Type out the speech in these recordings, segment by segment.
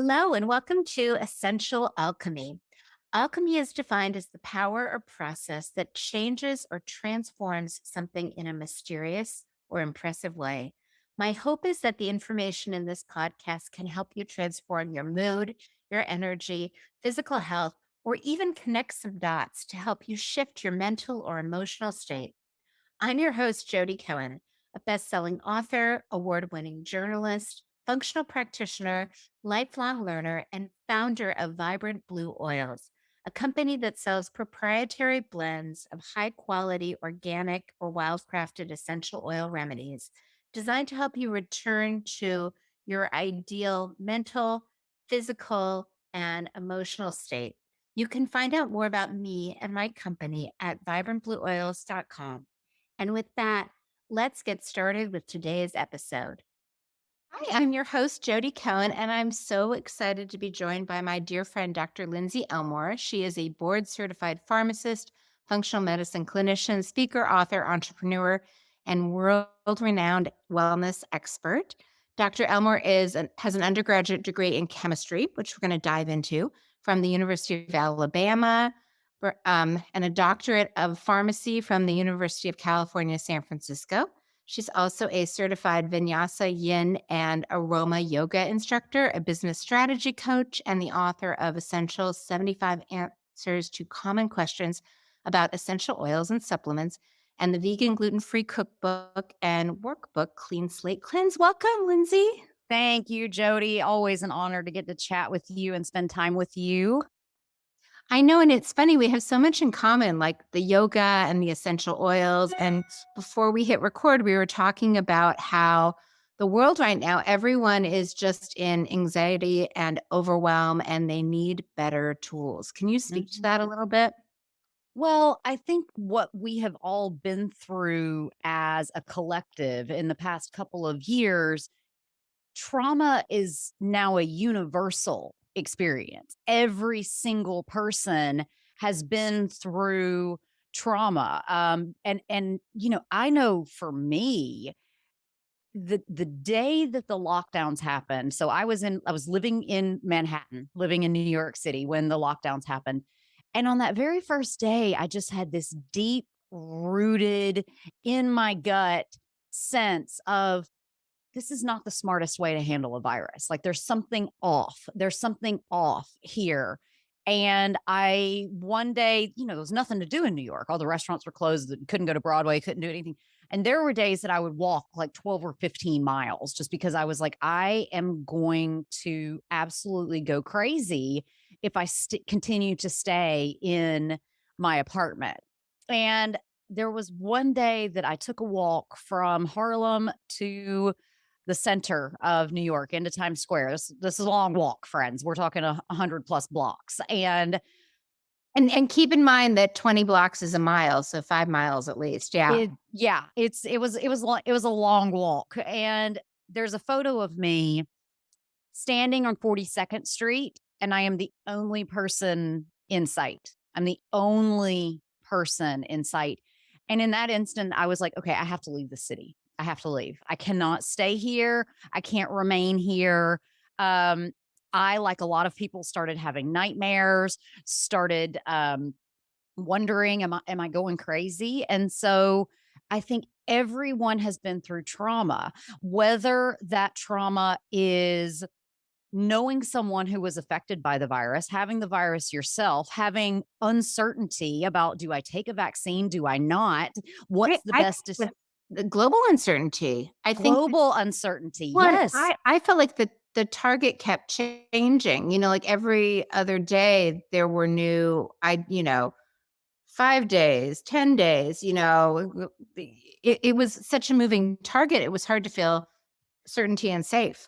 Hello, and welcome to Essential Alchemy. Alchemy is defined as the power or process that changes or transforms something in a mysterious or impressive way. My hope is that the information in this podcast can help you transform your mood, your energy, physical health, or even connect some dots to help you shift your mental or emotional state. I'm your host, Jodi Cohen, a best-selling author, award-winning journalist, functional practitioner, lifelong learner, and founder of Vibrant Blue Oils, a company that sells proprietary blends of high-quality organic or wild-crafted essential oil remedies designed to help you return to your ideal mental, physical, and emotional state. You can find out more about me and my company at vibrantblueoils.com. And with that, let's get started with today's episode. Hi, I'm your host, Jodi Cohen, and I'm so excited to be joined by my dear friend, Dr. Lindsey Elmore. She is a board certified pharmacist, functional medicine clinician, speaker, author, entrepreneur, and world renowned wellness expert. Dr. Elmore has an undergraduate degree in chemistry, which we're going to dive into, from the University of Alabama, and a doctorate of pharmacy from the University of California, San Francisco. She's also a certified Vinyasa, Yin, and Aroma yoga instructor, a business strategy coach, and the author of Essential 75 Answers to Common Questions about Essential Oils and Supplements, and the vegan gluten-free cookbook and workbook, Clean Slate Cleanse. Welcome, Lindsay. Thank you, Jodi. Always an honor to get to chat with you and spend time with you. I know, and it's funny, we have so much in common, like the yoga and the essential oils. And before we hit record, we were talking about how the world right now, everyone is just in anxiety and overwhelm, and they need better tools. Can you speak to Mhm. that a little bit? Well, I think what we have all been through as a collective in the past couple of years, trauma is now a universal experience. Every single person has been through trauma. I know for me, the day that the lockdowns happened, so I was living in Manhattan, living in New York City when the lockdowns happened. And on that very first day, I just had this deep rooted in my gut sense of this is not the smartest way to handle a virus. Like there's something off. There's something off here. And I one day, there was nothing to do in New York. All the restaurants were closed, couldn't go to Broadway, couldn't do anything. And there were days that I would walk like 12 or 15 miles just because I was like, I am going to absolutely go crazy if I continue to stay in my apartment. And there was one day that I took a walk from Harlem to the center of New York into Times Square. This is a long walk, friends. We're talking 100 plus blocks. And And keep in mind that 20 blocks is a mile, so 5 miles at least. Yeah. it was a long walk. And there's a photo of me standing on 42nd Street, and I am the only person in sight. I'm the only person in sight. And in that instant, I was like, okay, I have to leave the city. I have to leave. I cannot stay here. I can't remain here. Um, I, like a lot of people, started having nightmares, started wondering, am I going crazy? And so I think everyone has been through trauma, whether that trauma is knowing someone who was affected by the virus, having the virus yourself, having uncertainty about, do I take a vaccine? Do I not? Right. What's the I best with the global uncertainty. I think global uncertainty? one, Yes. I felt like the target kept changing, like every other day there were new 5 days, 10 days, it was such a moving target. It was hard to feel certainty and safe.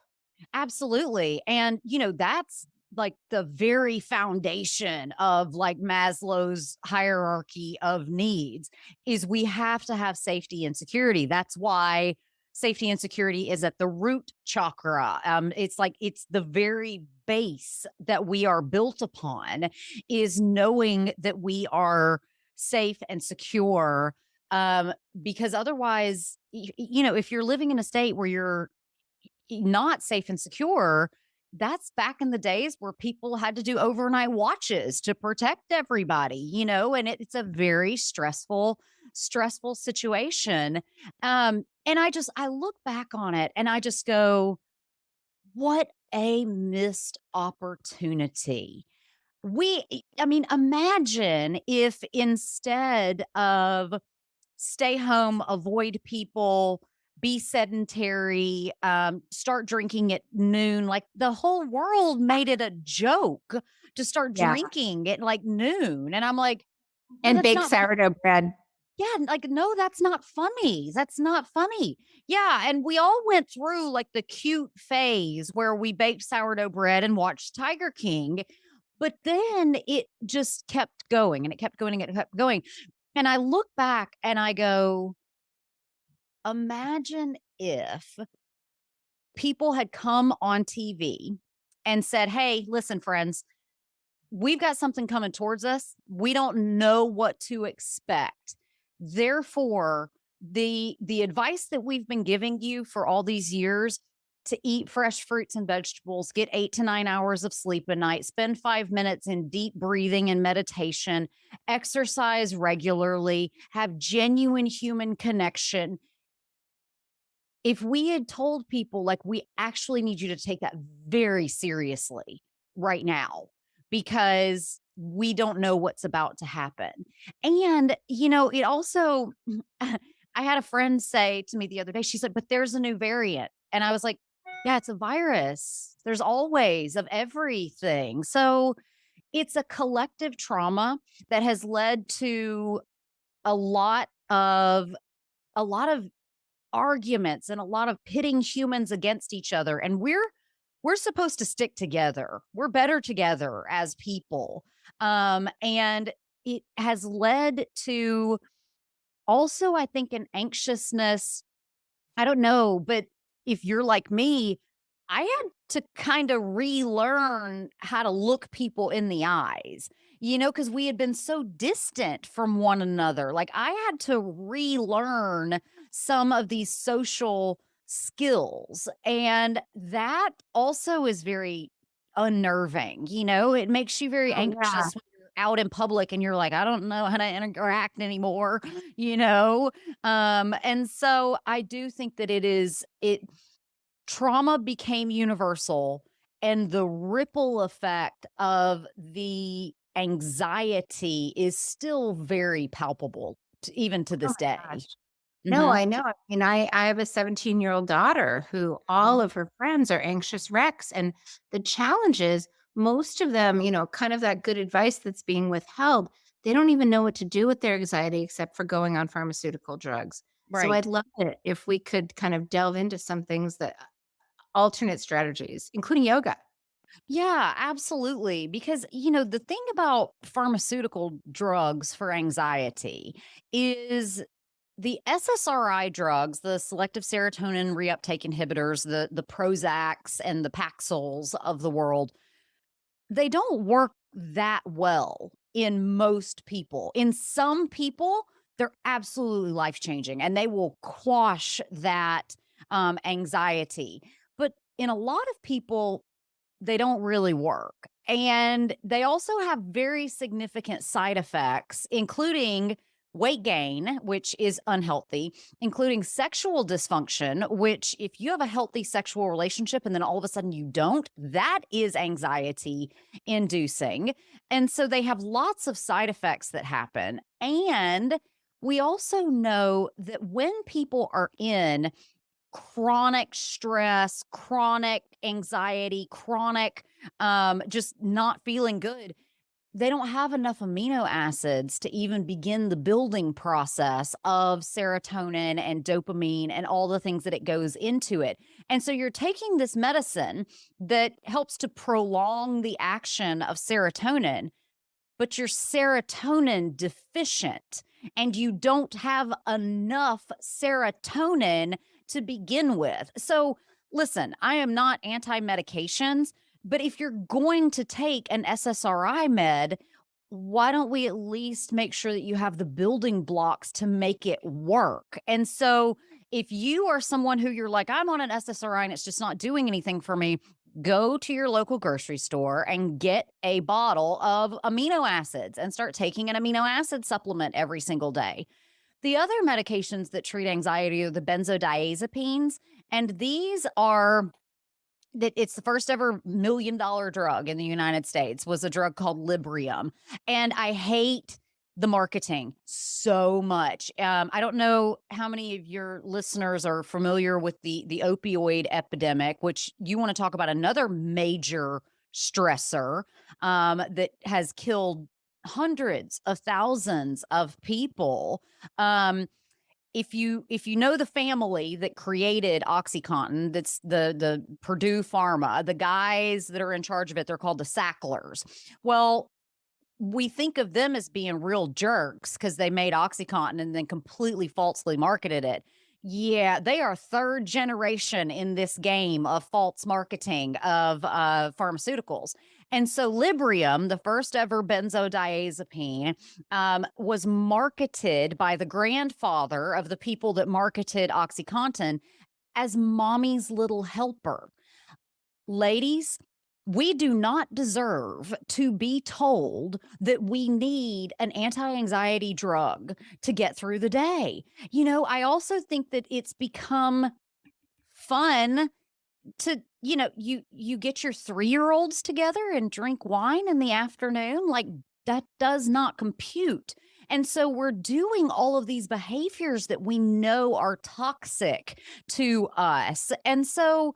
Absolutely. And, that's like the very foundation of like Maslow's hierarchy of needs is we have to have safety and security. That's why safety and security is at the root chakra. It's like it's the very base that we are built upon is knowing that we are safe and secure. Because otherwise, if you're living in a state where you're not safe and secure, that's back in the days where people had to do overnight watches to protect everybody, and it's a very stressful situation. And I look back on it and I just go, what a missed opportunity. I mean, imagine if instead of stay home, avoid people, be sedentary, start drinking at noon. Like the whole world made it a joke to start Yeah. drinking at like noon. And I'm like, no, And that's baked not, sourdough bread. yeah, like, no, that's not funny. That's not funny. Yeah. And we all went through like the cute phase where we baked sourdough bread and watched Tiger King. But then it just kept going and it kept going and it kept going. And I look back and I go, imagine if people had come on TV and said, "Hey, listen, friends, we've got something coming towards us. We don't know what to expect. Therefore, the advice that we've been giving you for all these years to eat fresh fruits and vegetables, get 8 to 9 hours of sleep a night, spend 5 minutes in deep breathing and meditation, exercise regularly, have genuine human connection, if we had told people, like, we actually need you to take that very seriously right now because we don't know what's about to happen. And, it also, I had a friend say to me the other day, she's like, but there's a new variant. And I was like, yeah, it's a virus. There's always of everything. So it's a collective trauma that has led to a lot of, a lot of arguments and a lot of pitting humans against each other, and we're supposed to stick together. We're better together as people. And it has led to also, I think, an anxiousness. I don't know, but if you're like me, I had to kind of relearn how to look people in the eyes, because we had been so distant from one another. Like I had to relearn some of these social skills. And that also is very unnerving. It makes you very Oh, yeah. anxious when you're out in public and you're like, I don't know how to interact anymore, you know? And so I do think that it trauma became universal and the ripple effect of the anxiety is still very palpable even to Oh this my day. gosh. No, Mhm. I know. I mean, I have a 17-year-old daughter who all Mhm. of her friends are anxious wrecks. And the challenge is most of them, kind of that good advice that's being withheld, they don't even know what to do with their anxiety except for going on pharmaceutical drugs. So Right. I'd love it if we could kind of delve into some things that alternate strategies, including yoga. Yeah, absolutely. Because, the thing about pharmaceutical drugs for anxiety is the SSRI drugs, the selective serotonin reuptake inhibitors, the Prozacs and the Paxils of the world, they don't work that well in most people. In some people, they're absolutely life changing and they will quash that anxiety. But in a lot of people, they don't really work. And they also have very significant side effects, including weight gain, which is unhealthy, including sexual dysfunction, which, if you have a healthy sexual relationship and then all of a sudden you don't, that is anxiety inducing. And so they have lots of side effects that happen. And we also know that when people are in chronic stress, chronic anxiety, chronic just not feeling good, they don't have enough amino acids to even begin the building process of serotonin and dopamine and all the things that it goes into it. And so you're taking this medicine that helps to prolong the action of serotonin, but you're serotonin deficient and you don't have enough serotonin to begin with. So, listen, I am not anti medications, but if you're going to take an SSRI med, why don't we at least make sure that you have the building blocks to make it work? And so, if you are someone who you're like, I'm on an SSRI and it's just not doing anything for me, Go to your local grocery store and get a bottle of amino acids and start taking an amino acid supplement every single day. The other medications that treat anxiety are the benzodiazepines, and these are that it's the first ever $1 million drug in the United States was a drug called Librium, and I hate the marketing so much. I don't know how many of your listeners are familiar with the opioid epidemic, which you want to talk about another major stressor that has killed hundreds of thousands of people. Um, if you know the family that created OxyContin, that's the Purdue Pharma, the guys that are in charge of it, they're called the Sacklers. Well, we think of them as being real jerks because they made OxyContin and then completely falsely marketed it. Yeah, they are third generation in this game of false marketing of pharmaceuticals. And so Librium, the first ever benzodiazepine, was marketed by the grandfather of the people that marketed OxyContin as mommy's little helper. Ladies, we do not deserve to be told that we need an anti anxiety drug to get through the day. I also think that it's become fun to, you get your 3-year olds together and drink wine in the afternoon. Like, that does not compute. And so we're doing all of these behaviors that we know are toxic to us. And so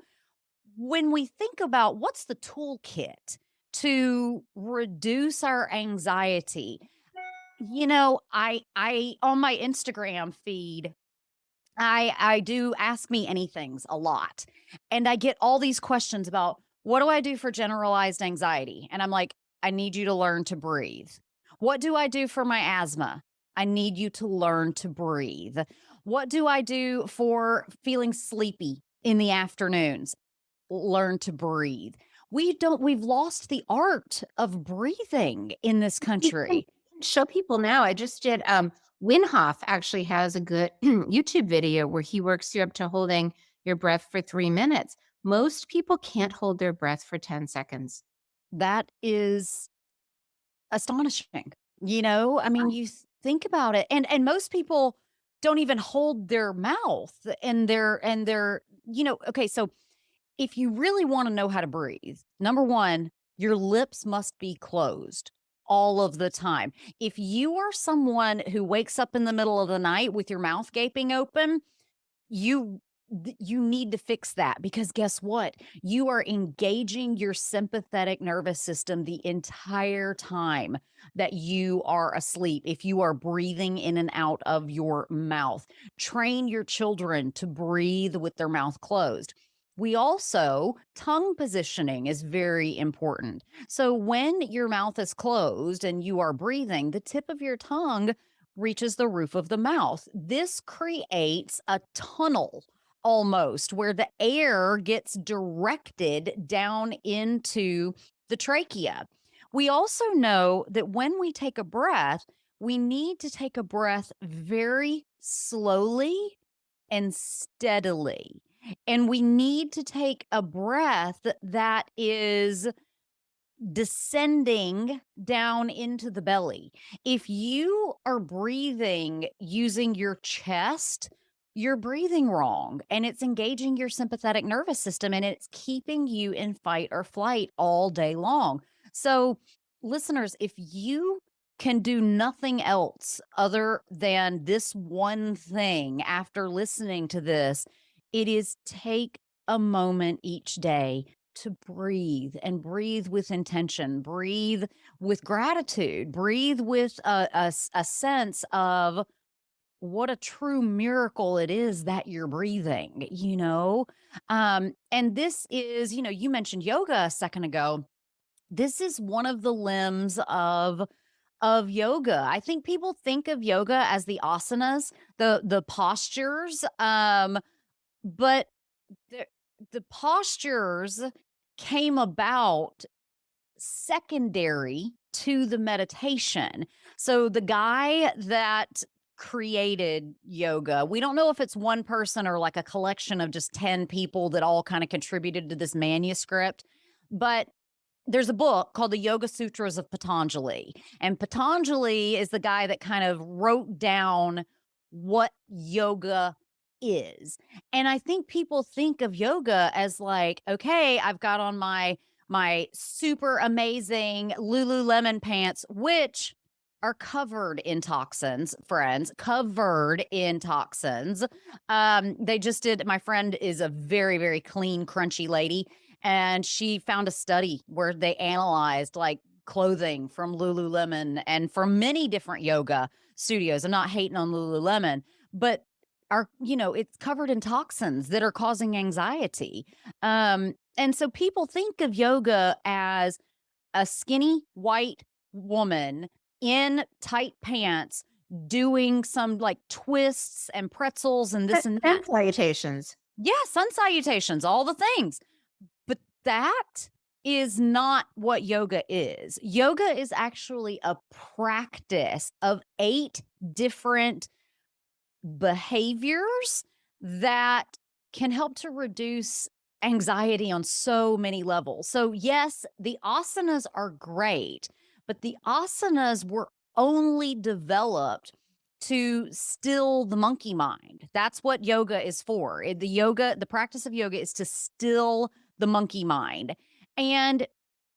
when we think about what's the toolkit to reduce our anxiety, I on my Instagram feed, I do ask me anythings a lot. And I get all these questions about what do I do for generalized anxiety? And I'm like, I need you to learn to breathe. What do I do for my asthma? I need you to learn to breathe. What do I do for feeling sleepy in the afternoons? Learn to breathe. We've lost the art of breathing in this You can country. show people now. I just did, Winhoff actually has a good YouTube video where he works you up to holding your breath for 3 minutes. Most people can't hold their breath for 10 seconds. That is astonishing. I mean, you think about it, and most people don't even hold their mouth and their okay, so if you really wanna know how to breathe, number 1, your lips must be closed all of the time. If you are someone who wakes up in the middle of the night with your mouth gaping open, you you need to fix that because guess what? You are engaging your sympathetic nervous system the entire time that you are asleep. If you are breathing in and out of your mouth, train your children to breathe with their mouth closed. We also, tongue positioning is very important. So when your mouth is closed and you are breathing, the tip of your tongue reaches the roof of the mouth. This creates a tunnel almost where the air gets directed down into the trachea. We also know that when we take a breath, we need to take a breath very slowly and steadily. And we need to take a breath that is descending down into the belly. If you are breathing using your chest, you're breathing wrong and it's engaging your sympathetic nervous system and it's keeping you in fight or flight all day long. So, listeners, if you can do nothing else other than this one thing after listening to this, it is take a moment each day to breathe and breathe with intention, breathe with gratitude, breathe with a sense of what a true miracle it is that you're breathing. And this is, you mentioned yoga a second ago. This is one of the limbs of yoga. I think people think of yoga as the asanas, the postures, but the the postures came about secondary to the meditation. So the guy that created yoga. We don't know if it's one person or like a collection of just 10 people that all kind of contributed to this manuscript, but there's a book called the Yoga Sutras of Patanjali. And Patanjali is the guy that kind of wrote down what yoga is. And I think people think of yoga as like, okay, I've got on my super amazing Lululemon pants, which are covered in toxins, friends, covered in toxins. They just did, my friend is a very, very clean, crunchy lady, and she found a study where they analyzed like clothing from Lululemon and from many different yoga studios. I'm not hating on Lululemon, but it's covered in toxins that are causing anxiety. And so people think of yoga as a skinny white woman in tight pants doing some like twists and pretzels and this and that. Sun salutations. Yeah, sun salutations, all the things. But that is not what yoga is. Yoga is actually a practice of 8 different behaviors that can help to reduce anxiety on so many levels. So, yes, the asanas are great, but the asanas were only developed to still the monkey mind. That's what yoga is for. The practice of yoga is to still the monkey mind. And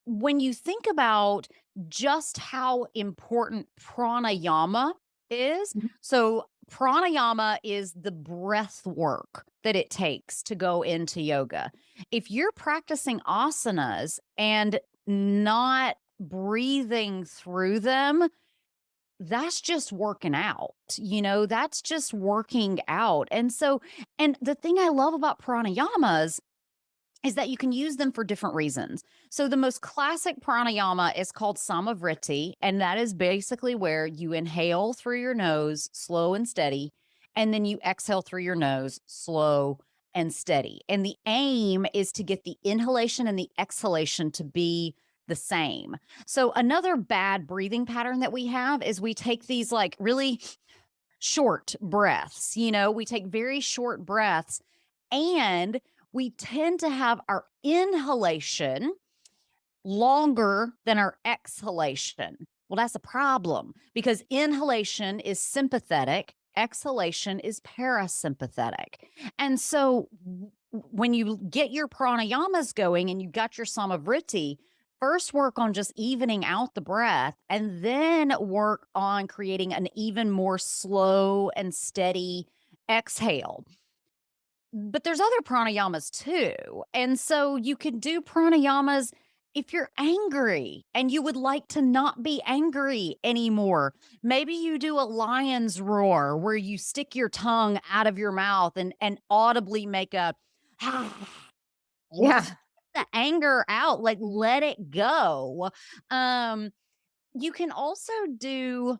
when you think about just how important pranayama is, Mhm. so pranayama is the breath work that it takes to go into yoga. If you're practicing asanas and not breathing through them, that's just working out. That's just working out. And the thing I love about pranayamas is that you can use them for different reasons. So the most classic pranayama is called samavriti, and that is basically where you inhale through your nose, slow and steady, and then you exhale through your nose, slow and steady. And the aim is to get the inhalation and the exhalation to be the same. So another bad breathing pattern that we have is we take these like really short breaths. We take very short breaths, and we tend to have our inhalation longer than our exhalation. Well, that's a problem because inhalation is sympathetic, exhalation is parasympathetic. And so when you get your pranayamas going and you got your samavriti, first work on just evening out the breath and then work on creating an even more slow and steady exhale. But there's other pranayamas too. And so you can do pranayamas if you're angry and you would like to not be angry anymore. Maybe you do a lion's roar where you stick your tongue out of your mouth and audibly make a and Yeah. just get the anger out, like let it go. Um, you can also do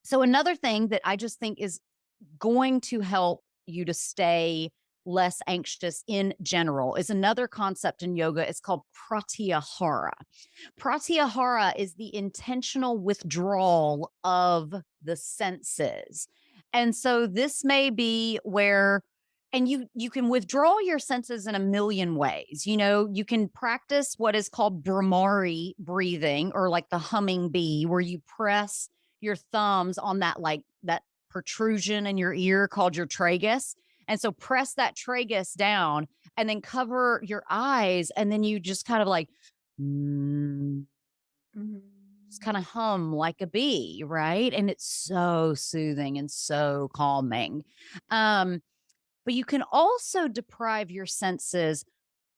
so another thing that I just think is going to help you to stay less anxious in general is another concept in yoga. It's called pratyahara. Pratyahara is the intentional withdrawal of the senses. And so this may be where and you can withdraw your senses in a million ways. You can practice what is called Brahmari breathing or like the humming bee where you press your thumbs on that protrusion in your ear called your tragus. And so press that tragus down and then cover your eyes. And then you just kind of like, Mhm. just kind of hum like a bee, right? And it's so soothing and so calming. Um, but you can also deprive your senses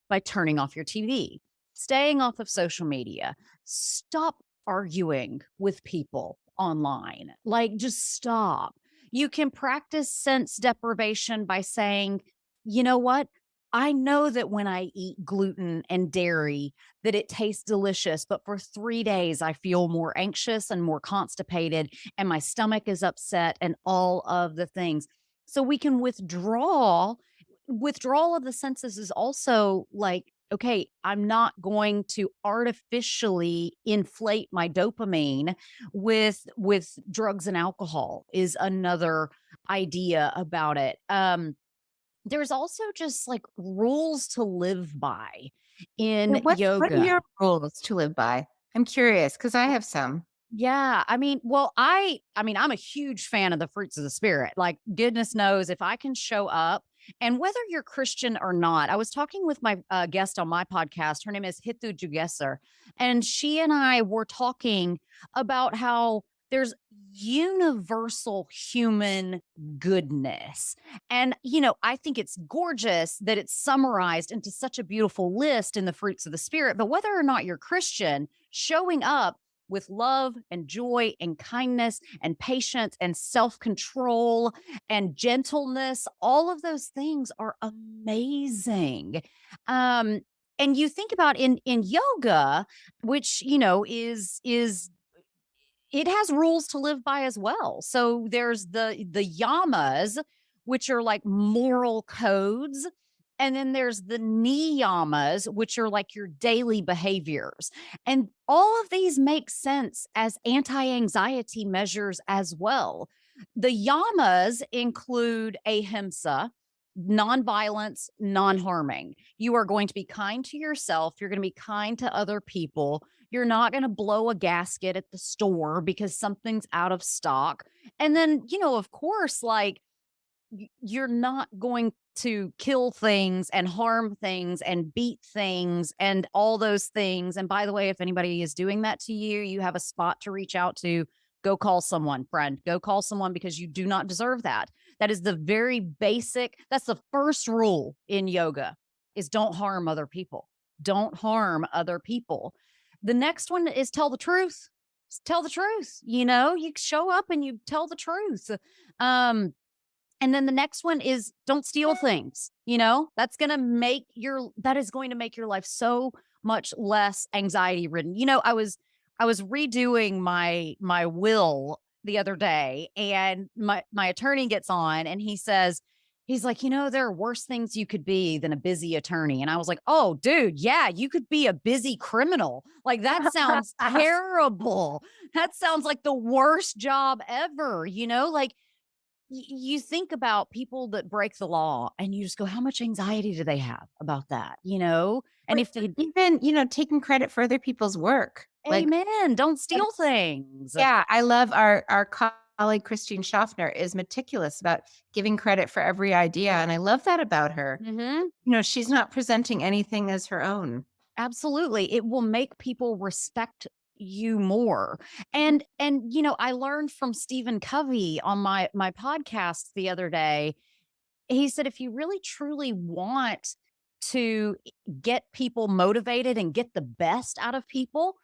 by turning off your TV, staying off of social media, stop arguing with people online. Like, just stop. You can practice sense deprivation by saying, you know what? I know that when I eat gluten and dairy that it tastes delicious, but for 3 days I feel more anxious and more constipated and my stomach is upset and all of the things. So we can withdrawal of the senses is also like okay, I'm not going to artificially inflate my dopamine with drugs and alcohol is another idea about it. There's also just like rules to live by Yeah, in what are yoga. your rules to live by? I'm curious because I have some. Yeah, I mean, well, I mean, I'm a huge fan of the fruits of the spirit. Like goodness knows if I can show up and whether you're Christian or not. I was talking with my guest on my podcast. Her name is Hithu Jugesser, and she and I were talking about how there's universal human goodness. And I think it's gorgeous that it's summarized into such a beautiful list in the fruits of the spirit, but whether or not you're Christian, showing up with love and joy and kindness and patience and self control and gentleness. All of those things are amazing. Um, and you think about in yoga, which is it has rules to live by as well. So there's the yamas, which are like moral codes, and then there's the niyamas, which are like your daily behaviors. And all of these make sense as anti-anxiety measures as well. The yamas include ahimsa, non-violence, non-harming. You are going to be kind to yourself, you're going to be kind to other people, you're not going to blow a gasket at the store because something's out of stock. And then, of course, like you're not going to kill things and harm things and beat things and all those things. And by the way, if anybody is doing that to you, you have a spot to reach out to. Go call someone, friend. Go call someone because you do not deserve that. That is the very basic, that's the first rule in yoga is don't harm other people. Don't harm other people. The next one is tell the truth. Tell the truth. You show up and you tell the truth. Um, and then the next one is don't steal things. That is going to make your life so much less anxiety ridden. I was redoing my will the other day and my attorney gets on and he's like, there are worse things you could be than a busy attorney. And I was like, oh, dude, yeah, you could be a busy criminal. Like that sounds terrible. That sounds like the worst job ever, like you think about people that break the law and you just go, how much anxiety do they have about that? And Or if they, even, taking credit for other people's work. Like, amen, don't steal that's things. yeah, I love our colleague Christine Schaffner is meticulous about giving credit for every idea, and I love that about her. Hmm. She's not presenting anything as her own. Absolutely. It will make people respect you more. And I learned from Stephen Covey on my podcast the other day. He said if you really truly want to get people motivated and get the best out of people,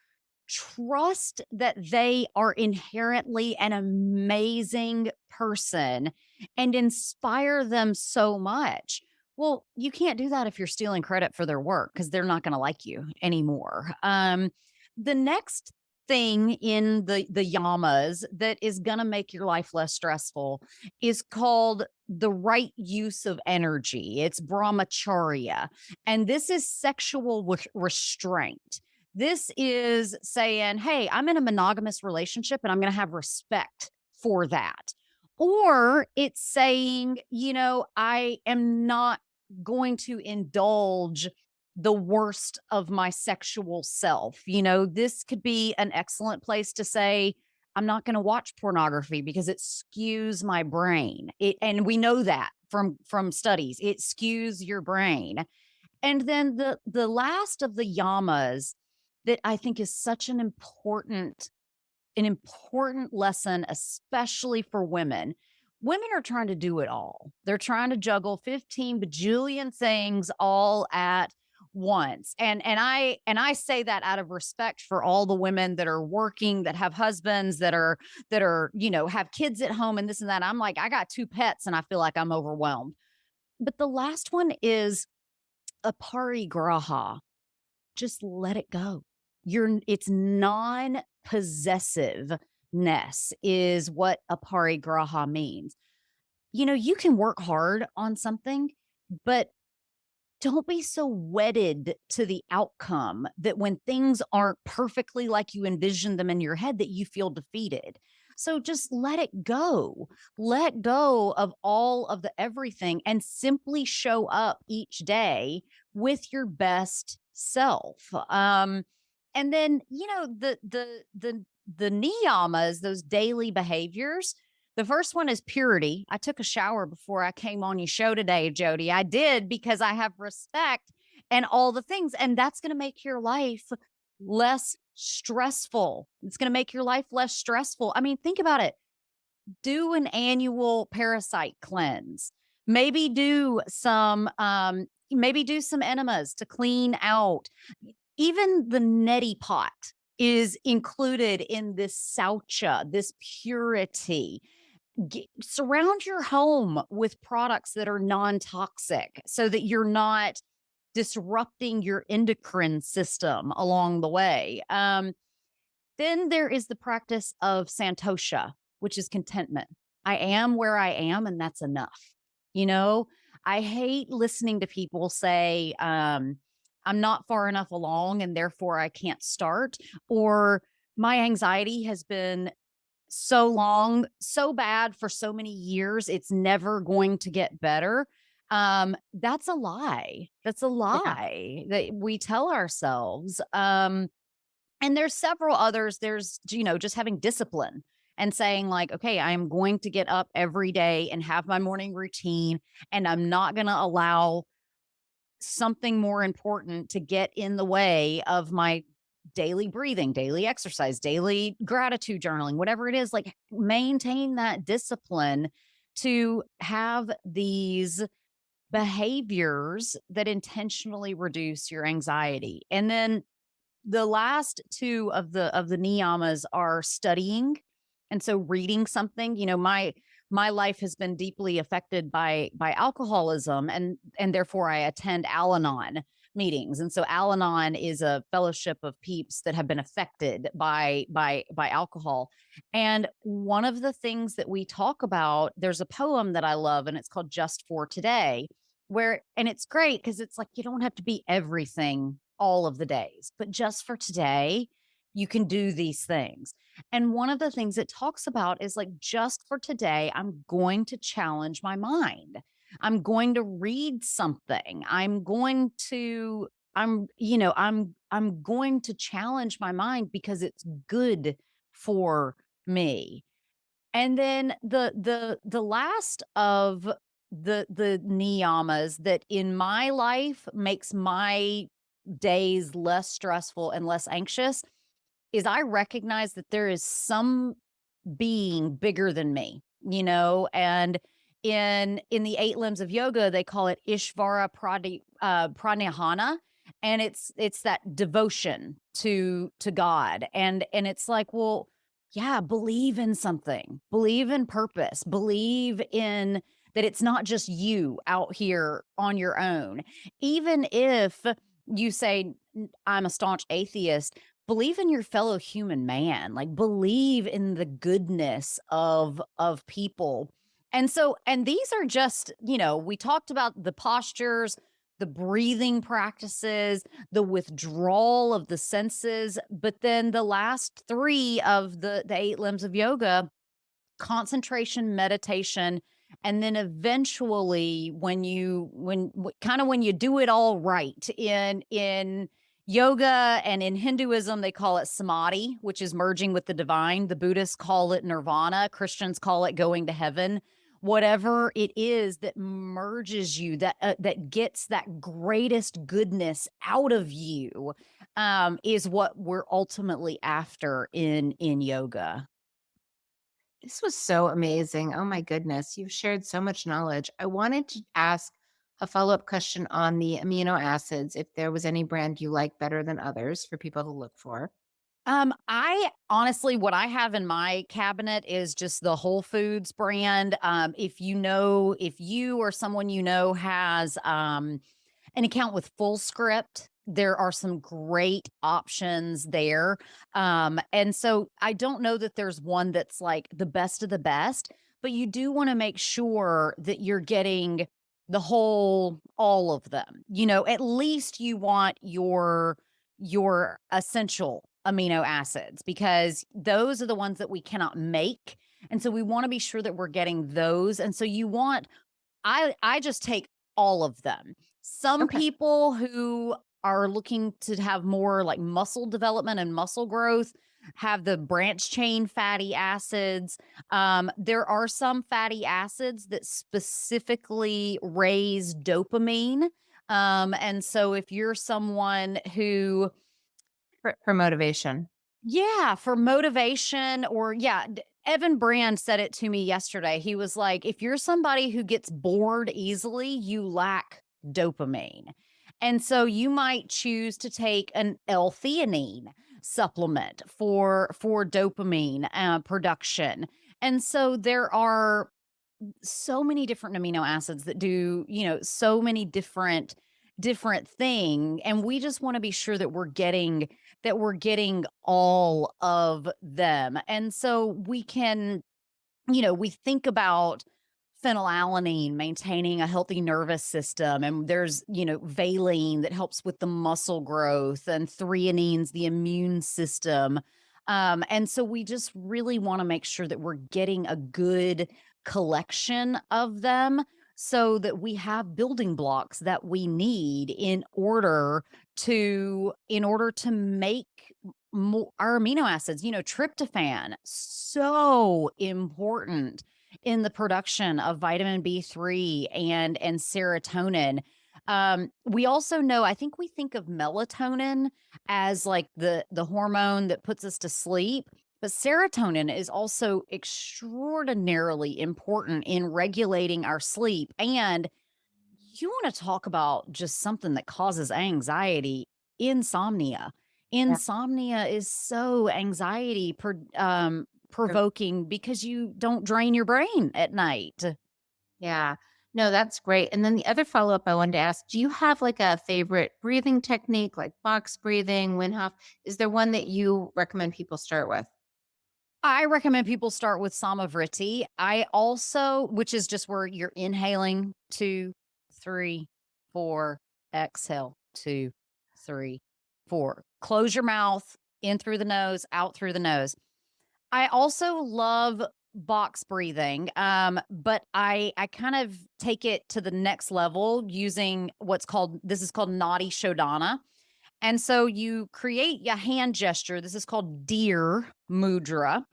trust that they are inherently an amazing person and inspire them so much. Well, you can't do that if you're stealing credit for their work because they're not going to like you anymore. The next thing in the yamas that is going to make your life less stressful is called the right use of energy. It's brahmacharya, and this is sexual restraint. This is saying, hey, I'm in a monogamous relationship and I'm going to have respect for that. Or it's saying, I am not going to indulge the worst of my sexual self. This could be an excellent place to say, I'm not going to watch pornography because it skews my brain. And we know that from studies, it skews your brain. And then the last of the yamas that I think is such an important lesson, especially for women. Women are trying to do it all. They're trying to juggle 15 bajillion things all at once. And I say that out of respect for all the women that are working, that have husbands, that are have kids at home and this and that. I'm like, I got two pets and I feel like I'm overwhelmed. But the last one is aparigraha. Just let it go. It's non-possessiveness is what aparigraha means. You can work hard on something, but don't be so wedded to the outcome that when things aren't perfectly like you envision them in your head that you feel defeated. So just let it go. Let go of all of the everything and simply show up each day with your best self. And then, the niyamas, those daily behaviors, the first one is purity. I took a shower before I came on your show today, Jodi. I did because I have respect and all the things. And that's going to make your life less stressful. It's going to make your life less stressful. I mean, think about it. Do an annual parasite cleanse. Maybe do some enemas to clean out. Even the neti pot is included in this saucha, this purity. Surround your home with products that are non-toxic so that you're not disrupting your endocrine system along the way. Then there is the practice of santosha, which is contentment. I am where I am, and that's enough. You know, I hate listening to people say, I'm not far enough along and therefore I can't start, or my anxiety has been so long, so bad for so many years, it's never going to get better. That's a lie. That's a Yeah. lie that we tell ourselves. And there's several others. There's, just having discipline and saying, like, okay, I am going to get up every day and have my morning routine, and I'm not going to allow something more important to get in the way of my daily breathing, daily exercise, daily gratitude journaling, whatever it is. Like, maintain that discipline to have these behaviors that intentionally reduce your anxiety. And then the last two of the niyamas are studying, and so reading something. My life has been deeply affected by alcoholism, and therefore I attend Al-Anon meetings. And so Al-Anon is a fellowship of peeps that have been affected by alcohol. And one of the things that we talk about, there's a poem that I love, and it's called Just for Today, and it's great because it's like you don't have to be everything all of the days, but just for today, you can do these things. And one of the things it talks about is like, just for today, I'm going to challenge my mind. I'm going to read something. I'm going to challenge my mind because it's good for me. And then the last of the niyamas that in my life makes my days less stressful and less anxious is I recognize that there is some being bigger than me, and in the 8 limbs of yoga, they call it Ishvara Pranayana, and it's that devotion to God. And it's like, well, yeah, believe in something, believe in purpose, believe in that it's not just you out here on your own. Even if you say, I'm a staunch atheist, believe in your fellow human man, like believe in the goodness of people. And these are just, we talked about the postures, the breathing practices, the withdrawal of the senses, but then the last 3 of the 8 limbs of yoga, concentration, meditation, and then eventually when you do it all right in yoga and in Hinduism, they call it samadhi, which is merging with the divine. The Buddhists call it nirvana. Christians call it going to heaven. Whatever it is that merges you, that gets that greatest goodness out of you, is what we're ultimately after in yoga. This was so amazing. Oh my goodness. You've shared so much knowledge. I wanted to ask a follow up question on the amino acids, if there was any brand you like better than others for people to look for. I honestly, what I have in my cabinet is just the Whole Foods brand. If you or someone has an account with Full Script, there are some great options there. And so I don't know that there's one that's like the best of the best, but you do want to make sure that you're getting the whole all of them. At least you want your essential amino acids because those are the ones that we cannot make. And so we want to be sure that we're getting those. And so you want I just take all of them. Some Okay. people who are looking to have more like muscle development and muscle growth have the branch chain fatty acids. There are some fatty acids that specifically raise dopamine. And so if you're someone who For motivation. yeah, for motivation or yeah, Evan Brand said it to me yesterday. He was like, if you're somebody who gets bored easily, you lack dopamine. And so you might choose to take an L-theanine supplement for dopamine production. And so there are so many different amino acids that do, so many different thing and we just want to be sure that we're getting all of them. And so we can, we think about phenylalanine maintaining a healthy nervous system and there's, valine that helps with the muscle growth and threonines the immune system. And so we just really want to make sure that we're getting a good collection of them so that we have building blocks that we need in order to make our amino acids. Tryptophan so important in the production of vitamin B3 and serotonin. We also know, I think we think of melatonin as like the hormone that puts us to sleep, but serotonin is also extraordinarily important in regulating our sleep. And you want to talk about just something that causes anxiety, insomnia. Yeah. Insomnia is so provoking because you don't drain your brain at night. Yeah. No, that's great. And then the other follow-up I wanted to ask, do you have like a favorite breathing technique like box breathing, Winhof? Is there one that you recommend people start with? I recommend people start with Samavriti. I also, which is just where you're inhaling 2, 3, 4, exhale 2, 3, 4. Close your mouth, in through the nose, out through the nose. I also love box breathing, but I kind of take it to the next level using this is called Nadi Shodhana. And so you create a hand gesture. This is called Deer Mudra.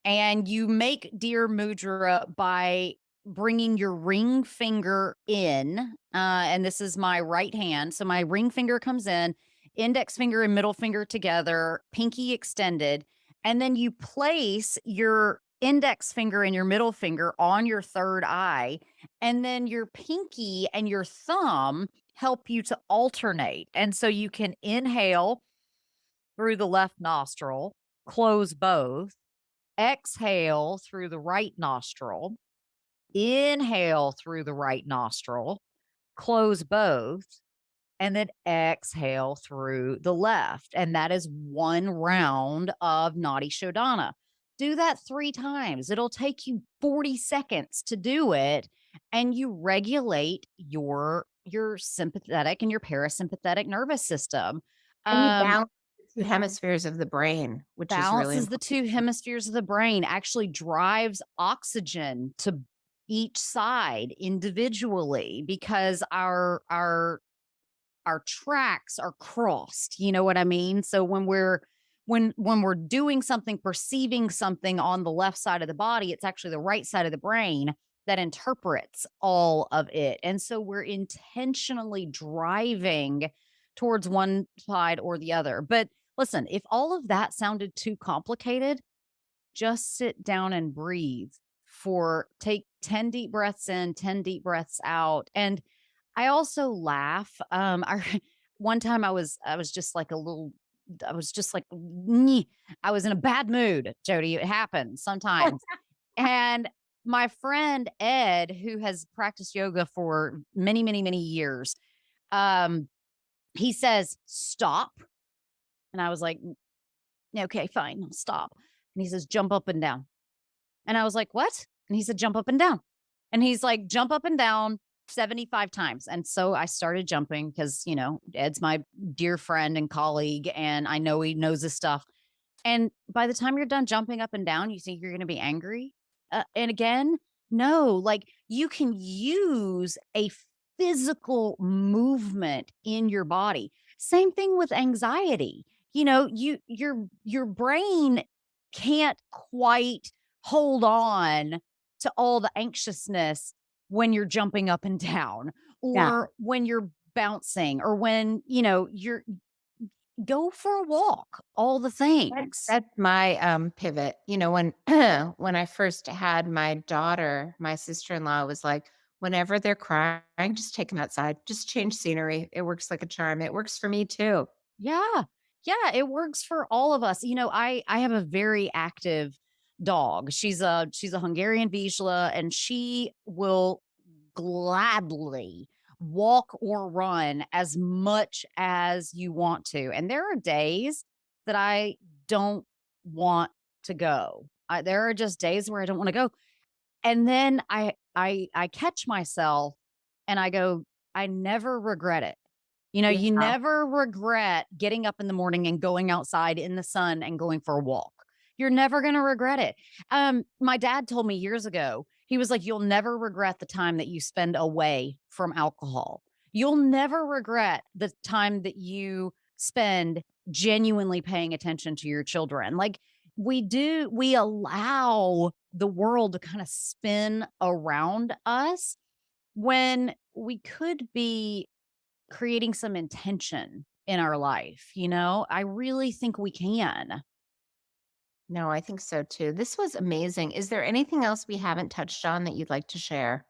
And you make Deer Mudra by bringing your ring finger in. And this is my right hand. So my ring finger comes in, index finger and middle finger together, pinky extended. And then you place your index finger and your middle finger on your third eye. And then your pinky and your thumb help you to alternate. And so you can inhale through the left nostril, close both, exhale through the right nostril, inhale through the right nostril, close both, and then exhale through the left. And that is one round of Nadi Shodhana. Do that 3 times. It'll take you 40 seconds to do it. And you regulate your sympathetic and your parasympathetic nervous system. And you Um, balance the 2 hemispheres of the brain, which is really Balances the important. 2 hemispheres of the brain, actually drives oxygen to each side individually because our tracks are crossed, you know what I mean? So when we're doing something, perceiving something on the left side of the body, it's actually the right side of the brain that interprets all of it. And so we're intentionally driving towards one side or the other. But listen, if all of that sounded too complicated, just sit down and breathe for take 10 deep breaths in, 10 deep breaths out. And I also laugh. One time I was just like a little I was just like "Nyeh." I was in a bad mood, Jody. It happens sometimes. And my friend Ed, who has practiced yoga for many, many, many years, um, he says, "Stop." And I was like, Okay, fine, I'll stop." And he says, "Jump up and down." And I was like, "What?" And he said, "Jump up and down." And he's like, "Jump up and down 75 times. And so I started jumping because, Ed's my dear friend and colleague, and I know he knows his stuff. And by the time you're done jumping up and down, you think you're going to be angry. And again, no, like you can use a physical movement in your body. Same thing with anxiety. Your brain can't quite hold on to all the anxiousness when you're jumping up and down Yeah. or when you're bouncing or when, you're go for a walk, all the things. That's my, pivot. When when I first had my daughter, my sister-in-law was like, "Whenever they're crying, just take them outside. Just change scenery. It works like a charm." It works for me too. Yeah. Yeah, it works for all of us. I have a very active dog. She's a Hungarian Vizsla, and she will gladly walk or run as much as you want to. And there are days that I don't want to go. There are just days where I don't want to go. And then I catch myself and I go, I never regret it. You Yeah. never regret getting up in the morning and going outside in the sun and going for a walk. You're never going to regret it. My dad told me years ago, he was like, you'll never regret the time that you spend away from alcohol. You'll never regret the time that you spend genuinely paying attention to your children. Like we allow the world to kind of spin around us when we could be creating some intention in our life, I really think we can. No, I think so too. This was amazing. Is there anything else we haven't touched on that you'd like to share?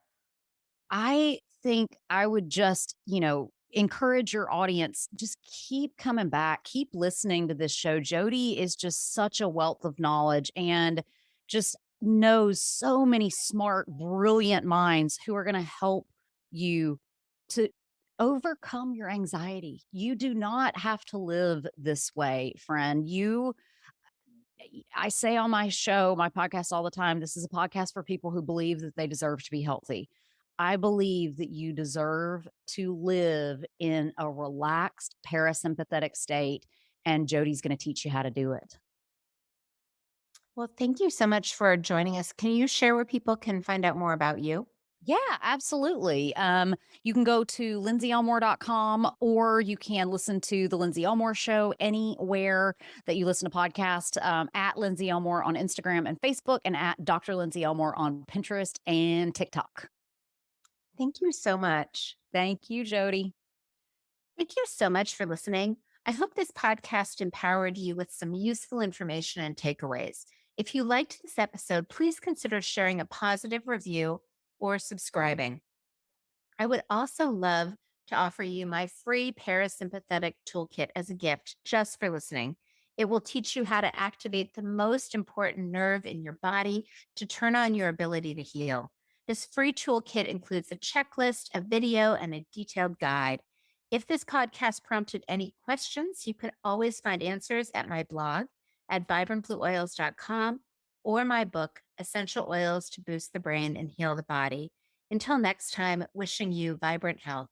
I think I would just, encourage your audience, just keep coming back, keep listening to this show. Jodi is just such a wealth of knowledge and just knows so many smart, brilliant minds who are going to help you to overcome your anxiety. You do not have to live this way, friend. I say on my show, my podcast all the time, this is a podcast for people who believe that they deserve to be healthy. I believe that you deserve to live in a relaxed parasympathetic state, and Jodi's going to teach you how to do it. Well, thank you so much for joining us. Can you share where people can find out more about you? Yeah, absolutely. You can go to lindseyelmore.com or you can listen to The Lindsey Elmore Show anywhere that you listen to podcasts, at Lindsey Elmore on Instagram and Facebook, and at Dr. Lindsey Elmore on Pinterest and TikTok. Thank you so much. Thank you, Jodi. Thank you so much for listening. I hope this podcast empowered you with some useful information and takeaways. If you liked this episode, please consider sharing a positive review or subscribing. I would also love to offer you my free parasympathetic toolkit as a gift just for listening. It will teach you how to activate the most important nerve in your body to turn on your ability to heal. This free toolkit includes a checklist, a video, and a detailed guide. If this podcast prompted any questions, you can always find answers at my blog at vibrantblueoils.com or my book, Essential Oils to Boost the Brain and Heal the Body. Until next time, wishing you vibrant health.